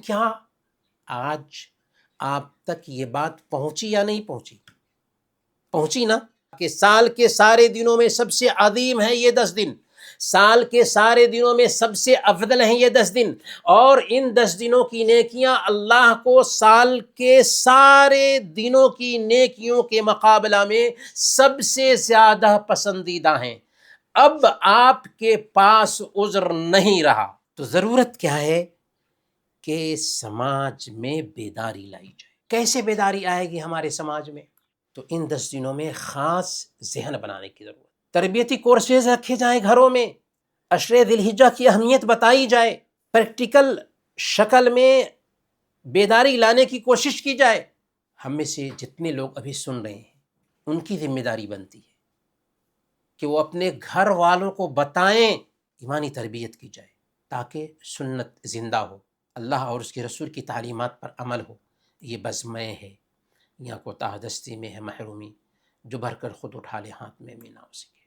کیا آج آپ تک یہ بات پہنچی یا نہیں پہنچی؟ پہنچی نا، کہ سال کے سارے دنوں میں سب سے عظیم ہے یہ 10 دن، سال کے سارے دنوں میں سب سے افضل ہیں یہ 10 دن، اور ان 10 دنوں کی نیکیاں اللہ کو سال کے سارے دنوں کی نیکیوں کے مقابلہ میں سب سے زیادہ پسندیدہ ہیں۔ اب آپ کے پاس عذر نہیں رہا، تو ضرورت کیا ہے کہ سماج میں بیداری لائی جائے۔ کیسے بیداری آئے گی ہمارے سماج میں؟ تو ان 10 دنوں میں خاص ذہن بنانے کی ضرورت، تربیتی کورسز رکھے جائیں گھروں میں، عشرے ذی الحجہ کی اہمیت بتائی جائے، پریکٹیکل شکل میں بیداری لانے کی کوشش کی جائے۔ ہم میں سے جتنے لوگ ابھی سن رہے ہیں ان کی ذمہ داری بنتی ہے کہ وہ اپنے گھر والوں کو بتائیں، ایمانی تربیت کی جائے تاکہ سنت زندہ ہو، اللہ اور اس کے رسول کی تعلیمات پر عمل ہو۔ یہ بزمیں ہے یا کوتاہ دستی میں ہے محرومی، جو بھر کر خود اٹھا لے ہاتھ میں نہ ہو سکے۔